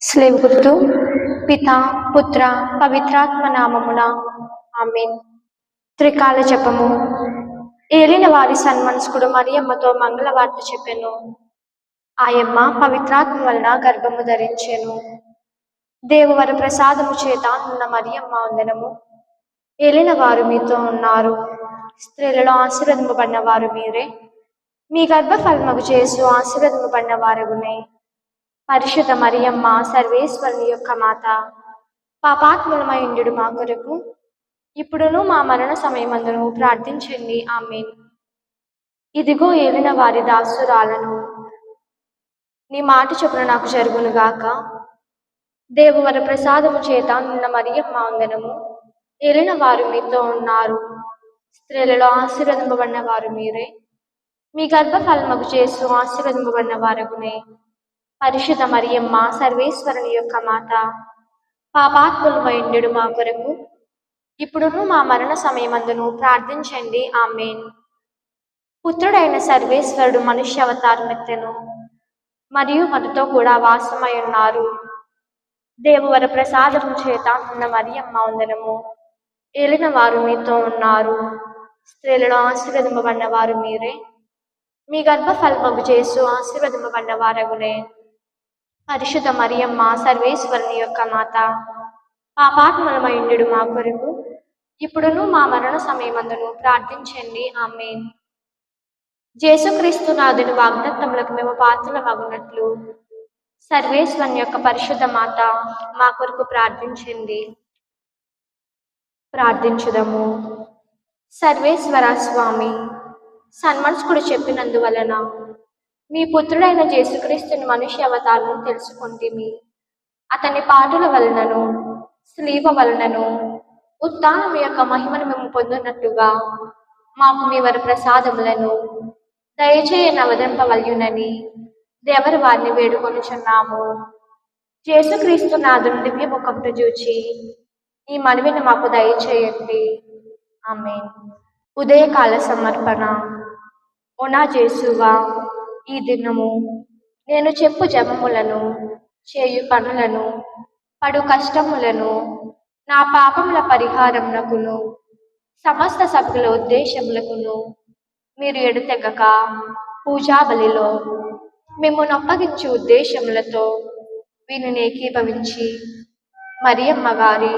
Slave గుర్తు. పిత పుత్ర పవిత్రాత్మ నామమున ఆమేన్. త్రికాల జపము. ఏలిన వారి సన్మనస్కుడు మరియమ్మతో మంగళవార్త చెప్పెను. ఆయమ్మ పవిత్రాత్మ వలన గర్భము ధరించెను. దేవువర ప్రసాదము చేత ఉన్న మరియమ్మ వందనము. ఏలిన వారు మీతో ఉన్నారు, స్త్రీలలో ఆశీర్వదింపబడిన వారు మీరే. మీ గర్భఫలముగు చేసు ఆశీర్వదింపబడిన వారగునే. పరిశుద్ధ మరియమ్మ సర్వేశ్వరుని యొక్క మాత, పాపాత్ములమైండు మా కొరకు ఇప్పుడును మా మరణ సమయమందును ప్రార్థించండి. ఆమేన్. ఇదిగో ఏలిన వారి దాసురాలను, నీ మాట చొప్పున నాకు జరుగునుగాక. దేవువర ప్రసాదము చేత నిన్న మరియమ్మ వందనము. ఏలిన వారు మీతో ఉన్నారు, స్త్రీలలో ఆశీర్వదింపబడిన వారు మీరే. మీ గర్భఫలముగు చేసు ఆశీర్వదింపబడిన వారగునే. పరిశుద్ధ మరియమ్మ సర్వేశ్వరుని యొక్క మాత, పాపాత్ములమైండు మా కొరకు ఇప్పుడును మా మరణ సమయమందును ప్రార్థించండి. ఆమేన్. పుత్రుడైన సర్వేశ్వరుడు మనుష్య అవతారమెత్తెను, మరియు మనతో కూడా వాసమై ఉన్నారు. దేవువర ప్రసాదము చేత ఉన్న మరియమ్మ వందనము. ఏలిన వారు మీతో ఉన్నారు, స్త్రీలలో ఆశీర్వదింపబడిన వారు మీరే. మీ గర్భఫలముగు చేసు ఆశీర్వదింపబడిన వారగునే. పరిశుద్ధ మరియమ్మ సర్వేశ్వరుని యొక్క మాత, పాపాత్ములమైండు మా కొరకు ఇప్పుడును మా మరణ సమయమందును ప్రార్థించండి. ఆమేన్. యేసుక్రీస్తు నాథుని వాగ్దత్తములకు మేము పాత్రలమగునట్లు సర్వేశ్వరుని యొక్క పరిశుద్ధ మాత మా కొరకు ప్రార్థించండి. ప్రార్థించుదము. సర్వేశ్వర స్వామి, సన్మనస్కుడు చెప్పినందువలన మీ పుత్రుడైన యేసుక్రీస్తుని మనుష్య అవతారం తెలుసుకుంటిమి. అతని పాటల వలనను స్లీవ వలనను ఉత్థానం యొక్క మహిమను మేము పొందినట్టుగా మాకు మీ వర ప్రసాదములను దయచేయని అవదంపవల్యునని దేవరి వారిని వేడుకొనుచున్నాము. యేసుక్రీస్తు నాథుని దివ్య ముఖమును చూచి ఈ మనవిని మాకు దయచేయండి. ఆమేన్. ఉదయకాల సమర్పణ. ఓ నా యేసువా, ఈ దినము నేను చెప్పు జపములను, చేయు పనులను, పడు కష్టములను, నా పాపముల పరిహారమునకును, సమస్త సభ్యుల ఉద్దేశములకును మీరు ఎడతెగక పూజా బలిలో మిమ్మును అప్పగించు ఉద్దేశములతో వీనిని ఏకీభవించి మరియమ్మ గారి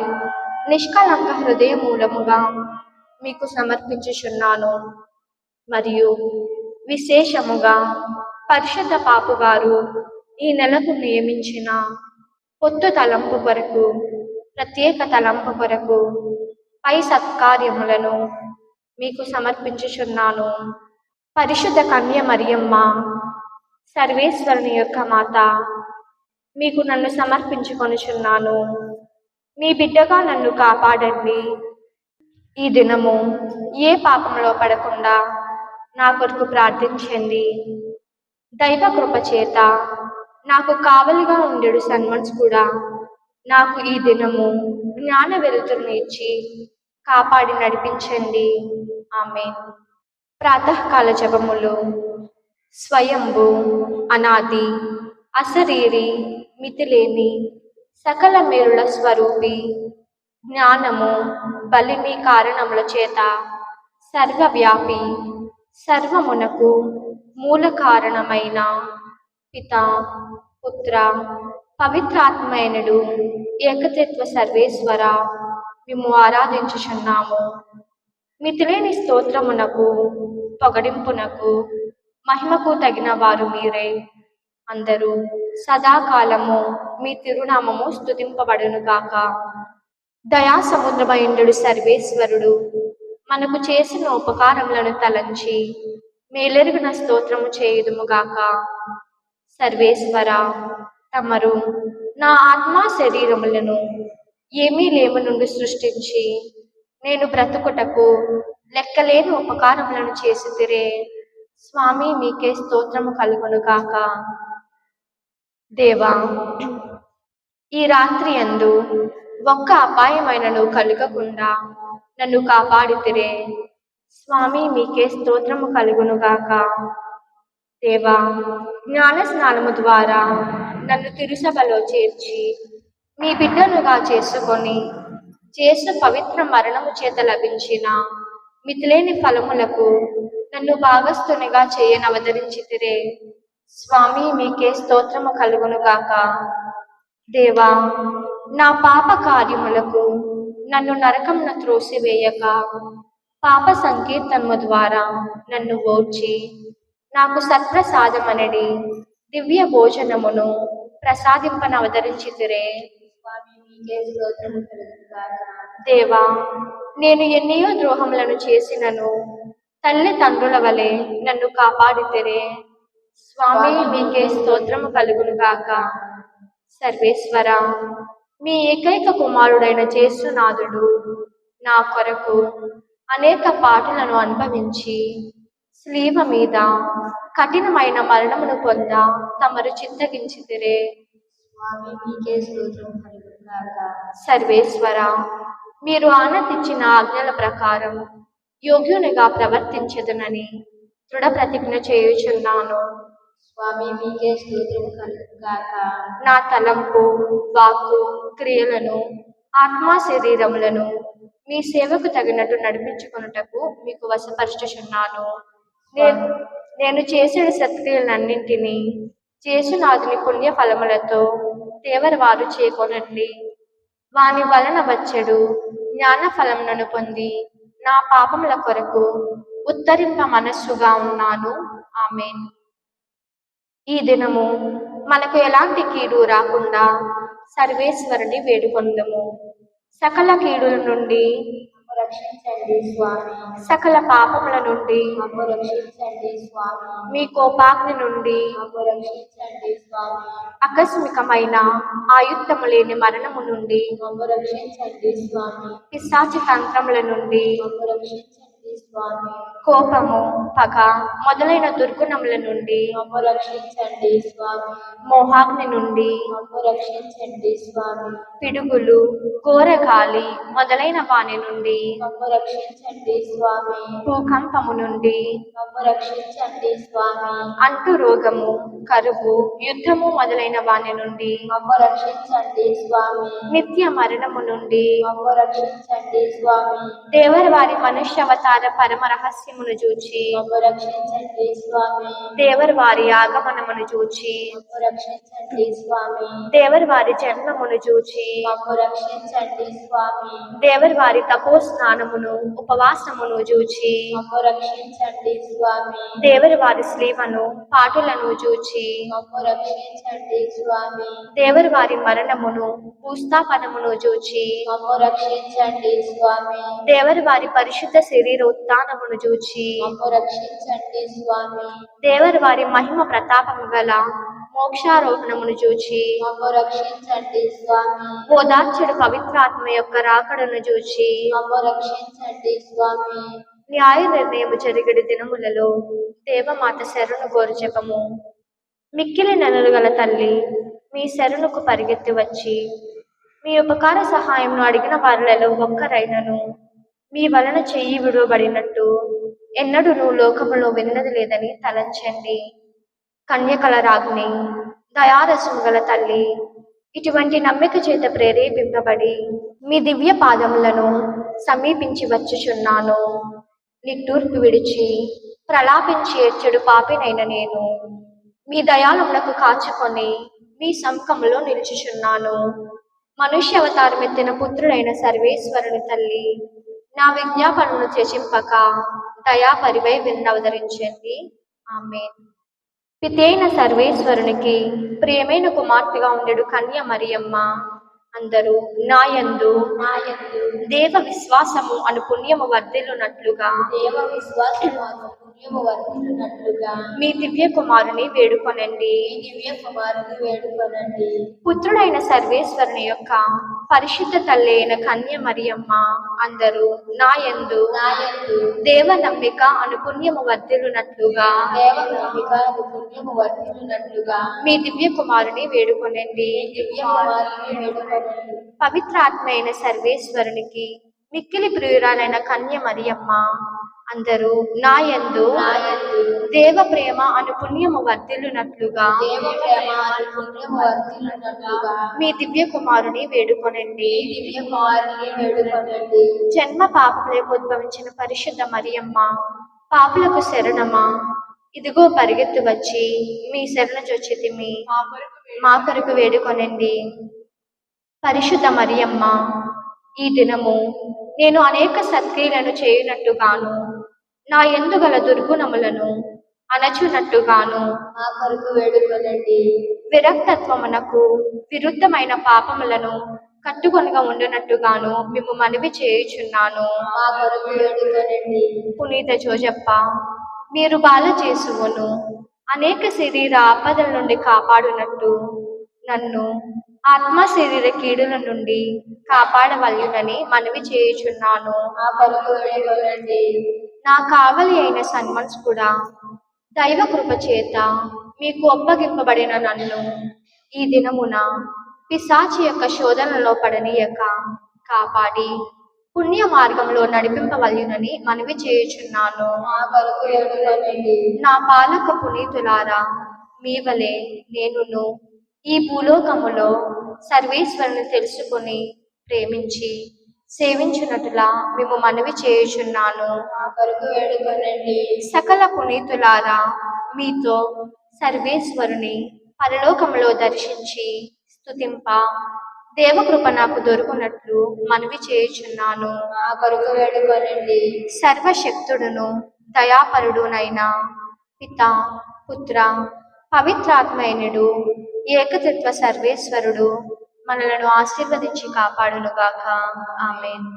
నిష్కలంక హృదయ మూలముగా మీకు సమర్పించుచున్నాను. మరియు విశేషముగా పరిశుద్ధ పాపు గారు ఈ నెలకు నియమించిన పొత్తు తలంపు కొరకు, ప్రత్యేక తలంపు కొరకు పై సత్కార్యములను మీకు సమర్పించుచున్నాను. పరిశుద్ధ కన్య మరియమ్మ సర్వేశ్వరుని యొక్క మాత, మీకు నన్ను సమర్పించుకొనుచున్నాను. మీ బిడ్డగా నన్ను కాపాడండి. ఈ దినము ఏ పాపంలో పడకుండా నా కొరకు ప్రార్థించండి. దైవ కృప చేత నాకు కావలిగా ఉండేడు సన్మన్స్ కూడా నాకు ఈ దినము జ్ఞాన వెలుతురుని ఇచ్చి కాపాడి నడిపించండి. ఆమేన్. ప్రాతకాల జపములు. స్వయంభు, అనాది, అశరీరి, మితిలేని, సకల మేలుల స్వరూపి, జ్ఞానము బలిమి కారణముల చేత సర్వవ్యాపి, సర్వమునకు మూల కారణమైన పిత పుత్ర పవిత్రాత్మైనడు ఏకత్వ సర్వేశ్వర మేము ఆరాధించుచున్నాము. మితిలేని స్తోత్రమునకు, పొగడింపునకు, మహిమకు తగిన వారు మీరే. అందరూ సదాకాలము మీ తిరునామము స్తుతింపబడును గాక. దయా సముద్రమైండు సర్వేశ్వరుడు మనకు చేసిన ఉపకారములను తలంచి మేలెరుగున స్తోత్రము చేయుదుముగాక. సర్వేశ్వర, తమరు నా ఆత్మ శరీరములను ఏమీ లేము నుండి సృష్టించి నేను బ్రతుకుటకు లెక్కలేని ఉపకారములను చేసితిరే. స్వామి, మీకే స్తోత్రము కలుగునుగాక. దేవా, ఈ రాత్రి యందు ఒక్క అపాయమైనను కలుగకుండా నన్ను కాపాడితిరే. స్వామి, మీకే స్తోత్రము కలుగునుగాక. దేవా, జ్ఞాన స్నానము ద్వారా నన్ను తిరుసభలో చేర్చి మీ బిడ్డనుగా చేసుకొని చేసు పవిత్ర మరణము చేత లభించిన మితిలేని ఫలములకు నన్ను భాగస్థునిగా చేయనవతరించితిరే. స్వామి మీకే స్తోత్రము కలుగును గాక. దేవా, నా పాప కార్యములకు నన్ను నరకమున త్రోసివేయక పాప సంకీర్తనము ద్వారా నన్ను ఓర్చి నాకు సత్ప్రసాదమనడి దివ్య భోజనమును ప్రసాదింపనవతరించితిరే. దేవా, నేను ఎన్నో ద్రోహములను చేసినను తల్లిదండ్రుల వలె నన్ను కాపాడితిరే. స్వామి మీకే స్తోత్రము కలుగును గాక. సర్వేశ్వర, మీ ఏకైక కుమారుడైన యేసునాథుడు నా కొరకు అనేక పాటలను అనుభవించి స్లీవ మీద కఠినమైన మరణమును పొంద తమరు చిత్తగించితిరే. సర్వేశ్వర, మీరు ఆనందించిన ఆజ్ఞల ప్రకారం యోగ్యునిగా ప్రవర్తించదునని దృఢ ప్రతిజ్ఞ చేయుచున్నాను. స్వామి మీకే స్తోత్రము కలుగును గాక. నా తలంపు, వాక్కు, క్రియలను, ఆత్మ శరీరములను మీ సేవకు తగినట్టు నడిపించుకొనుటకు మీకు వశపరచుచున్నాను. నేను చేసిన సత్క్రియలన్నింటినీ యేసునాథుని పుణ్య ఫలములతో దేవర వారు చేకొనండి. వాని వలన వచ్చెడు జ్ఞాన ఫలములను పొంది నా పాపముల కొరకు ఉత్తరింప మనస్సుగా ఉన్నాను. ఆమేన్. ఈ దినము మనకు ఎలాంటి కీడు రాకుండా సర్వేశ్వరుని వేడుకొందుము. సకల కీడుల నుండి రక్షించండి స్వామి. సకల పాపముల నుండి రక్షించండి స్వామి. మీ కోపాగ్ని నుండి రక్షించండి స్వామి. ఆకస్మికమైన ఆయుత్తము లేని మరణము నుండి రక్షించండి స్వామి. పిశాచి తంత్రముల నుండి రక్షించండి స్వామి. కోపము, పగ మొదలైన దుర్గుణముల నుండి రక్షించండి స్వామి. మోహాగ్ని నుండి రక్షించండి స్వామి. పిడుగులు, ఘోరగాలి మొదలైన వాని నుండి రక్షించండి స్వామి. భూకంపము నుండి రక్షించండి స్వామి. అంటు రోగము, కరువు, యుద్ధము మొదలైన వాని నుండి రక్షించండి స్వామి. నిత్య మరణము నుండి రక్షించండి స్వామి. దేవరి వారి మనుష్యావతార పరమ రహస్యమును చూచి రక్షించండి స్వామి. దేవరి వారి ఆగమనమును చూచి రక్షించండి స్వామి. దేవరి వారి జన్మమును చూచి రక్షించండి స్వామి. దేవరి వారి తపో స్నానమును ఉపవాసమును చూచి రక్షించండి స్వామి. దేవరి వారి స్లీవను పాటులను చూచి రక్షించండి స్వామి. దేవరి వారి మరణమును భూస్థాపనమును చూచి రక్షించండి స్వామి. దేవరి వారి పరిశుద్ధ శరీర ఉత్థానమును చూచి రక్షించండి స్వామి. దేవరి వారి మహిమ ప్రతాపము గల మోక్షారోహణమును చూచి రక్షించండి స్వామి. ఓదార్చుడు పవిత్రాత్మ యొక్క రాకడను చూచి రక్షించండి స్వామి. న్యాయ నిర్ణయము జరిగిడి దినములలో దేవమాత శరణు గోరు జపము. మిక్కిలి నెలలు గల తల్లి, మీ శరణుకు పరిగెత్తి వచ్చి మీ ఉపకార సహాయంను అడిగిన వారిలో ఒక్కరైనను మీ వలన చెయ్యి విడువబడినట్టు ఎన్నడూ లోకములో విన్నది లేదని తలంచండి. కన్యకల రాజ్ఞి, దయారసము గల తల్లి, ఇటువంటి నమ్మిక చేత ప్రేరేపింపబడి మీ దివ్య పాదములను సమీపించి వచ్చుచున్నాను. నిట్టూర్పు విడిచి ప్రలాపించి ఏడ్చెడు పాపినైన నేను మీ దయాళములకు కాచుకొని మీ సముఖములో నిలుచుచున్నాను. మనుష్య అవతారం ఎత్తిన పుత్రుడైన సర్వేశ్వరుని తల్లి, నా విజ్ఞాపనను త్యజింపక దయాపరివై విన్నవతరించండి. ఆమేన్. పితైన సర్వేశ్వరునికి ప్రియమైన కుమార్తెగా ఉండెడు కన్య మరియమ్మ అందరూ నాయందు దేవ విశ్వాసము అను పుణ్యము వర్ధిల్లునట్లుగా మీ దివ్య కుమారుని వేడుకొనండి. పుత్రుడైన సర్వేశ్వరుని యొక్క పరిశుద్ధ తల్లి అయిన కన్య మరియమ్మ అందరూ నాయందు దేవ నమ్మిక అను పుణ్యము వర్ధిల్లునట్లుగా మీ దివ్య కుమారుని వేడుకొనండి. పవిత్రాత్మ అయిన సర్వేశ్వరునికి మిక్కిలి ప్రియురాలైన కన్య మరియమ్మ అందరూ నా యందు నాయందు దేవ ప్రేమ అను పుణ్యము వర్ధిల్లునట్లుగా దేవ ప్రేమ అను పుణ్యము వర్ధిల్లునట్లుగా మీ దివ్య కుమారుని వేడుకొనండి. ఈ దివ్య కుమారుని వేడుకొనండి. జన్మ పాపములకు ఉద్భవించిన పరిశుద్ధ మరియమ్మ, పాపులకు శరణమా, ఇదిగో పరిగెత్తు వచ్చి మీ శరణు చొచ్చితిమి, మా కొరకు వేడుకొనండి. పరిశుద్ధ మరియమ్మ, ఈ దినము నేను అనేక సత్క్రియలను చేయునట్టుగాను, నా యందు గల దుర్గుణములను అణచునట్టుగాను, మా కొరకు వేడుకొనండి. విరక్తత్వమునకు విరుద్ధమైన పాపములను కట్టుకొనగా ఉండునట్టుగాను మేము మనవి చేయుచున్నాను. మా కొరకు వేడుకొనండి. పునీత జోజప్ప, మీరు బాల చేసువును అనేక శరీర ఆపదల నుండి కాపాడునట్టు నన్ను ఆత్మ శరీర కీడుల నుండి కాపాడవలయునని మనవి చేయుచున్నాను. మా కొరకు వేడుకొనండి. నా కావలి అయిన సన్మనస్కుడా, దైవ కృప చేత మీకు అప్పగింపబడిన నన్ను ఈ దినమున పిశాచి యొక్క శోధనలో పడనీయక కాపాడి పుణ్య మార్గంలో నడిపింపవలయునని మనవి చేయుచున్నాను. మా కొరకు వేడుకొనండి. నా పాలక పునీతులారా, మీ వలె నేనును ఈ భూలోకములో సర్వేశ్వరుని తెలుసుకుని ప్రేమించి సేవించునట్లా మేము మనవి చేయుచున్నాను. మా కొరకు వేడుకొనండి. సకల పునీతులారా, మీతో సర్వేశ్వరుని పరలోకములో దర్శించి స్తుతింప దేవకృప నాకు దొరుకునట్లు మనవి చేయుచున్నాను. మా కొరకు వేడుకొనండి. సర్వశక్తుడును దయాపరుడునైన పిత, పుత్ర, పవిత్రాత్మైనుడు ఏకతత్వ సర్వేశ్వరుడు మనలను ఆశీర్వదించి కాపాడునుగాక. ఆమేన్.